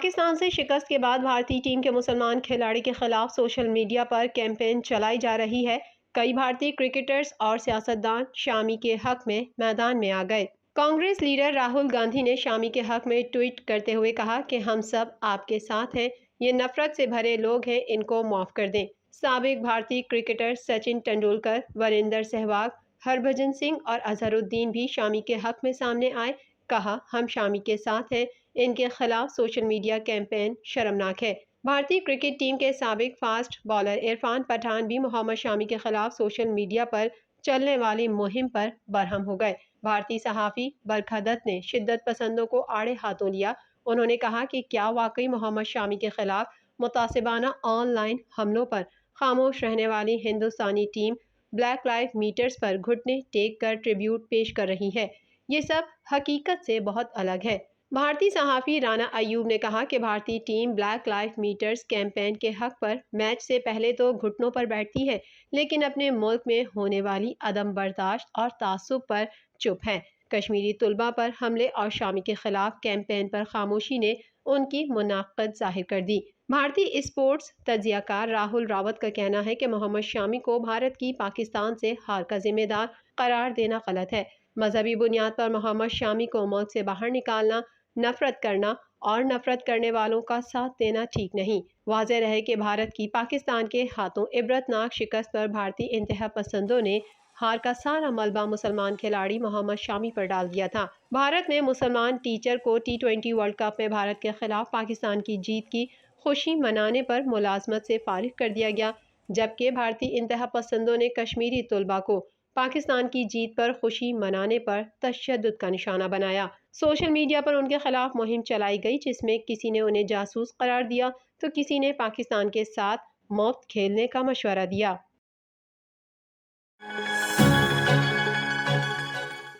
پاکستان سے شکست کے بعد بھارتی ٹیم کے مسلمان کھلاڑی کے خلاف سوشل میڈیا پر کیمپین چلائی جا رہی ہے۔ کئی بھارتی کرکٹرز اور سیاستدان شامی کے حق میں میدان میں آ گئے۔ کانگریس لیڈر راہل گاندھی نے شامی کے حق میں ٹویٹ کرتے ہوئے کہا کہ ہم سب آپ کے ساتھ ہیں، یہ نفرت سے بھرے لوگ ہیں، ان کو معاف کر دیں۔ سابق بھارتی کرکٹر سچن تندولکر، وریندر سہواگ، ہربھجن سنگھ اور اظہر الدین بھی شامی کے حق میں سامنے آئے۔ کہا، ہم شامی کے ساتھ ہیں، ان کے خلاف سوشل میڈیا کیمپین شرمناک ہے۔ بھارتی کرکٹ ٹیم کے سابق فاسٹ بالر عرفان پٹھان بھی محمد شامی کے خلاف سوشل میڈیا پر چلنے والی مہم پر برہم ہو گئے۔ بھارتی صحافی برکھا دت نے شدت پسندوں کو آڑے ہاتھوں لیا۔ انہوں نے کہا کہ کیا واقعی محمد شامی کے خلاف متعصبانہ آن لائن حملوں پر خاموش رہنے والی ہندوستانی ٹیم بلیک لائف میٹرز پر گھٹنے ٹیک کر ٹریبیوٹ پیش کر رہی ہے؟ یہ سب حقیقت سے بہت الگ ہے۔ بھارتی صحافی رانا ایوب نے کہا کہ بھارتی team black life matters campaign کے حق پر میچ سے پہلے تو گھٹنوں پر بیٹھتی ہے، لیکن اپنے ملک میں ہونے والی عدم برداشت اور تعصب پر چپ ہے۔ کشمیری طلباء پر حملے اور شامی کے خلاف کیمپین پر خاموشی نے ان کی منافقت ظاہر کر دی۔ بھارتی اسپورٹس تجزیہ کار راہل راوت کا کہنا ہے کہ محمد شامی کو بھارت کی پاکستان سے ہار کا ذمہ دار قرار دینا غلط ہے۔ مذہبی بنیاد پر محمد شامی کو ملک سے باہر نکالنا، نفرت کرنا اور نفرت کرنے والوں کا ساتھ دینا ٹھیک نہیں۔ واضح رہے کہ بھارت کی پاکستان کے ہاتھوں عبرتناک شکست پر بھارتی انتہا پسندوں نے ہار کا سارا ملبہ مسلمان کھلاڑی محمد شامی پر ڈال دیا تھا۔ بھارت میں مسلمان ٹیچر کو T20 ورلڈ کپ میں بھارت کے خلاف پاکستان کی جیت کی خوشی منانے پر ملازمت سے فارغ کر دیا گیا، جبکہ بھارتی انتہا پسندوں نے کشمیری طلباء کو پاکستان کی جیت پر خوشی منانے پر تشدد کا نشانہ بنایا۔ سوشل میڈیا پر ان کے خلاف مہم چلائی گئی، جس میں کسی نے انہیں جاسوس قرار دیا تو کسی نے پاکستان کے ساتھ مفت کھیلنے کا مشورہ دیا۔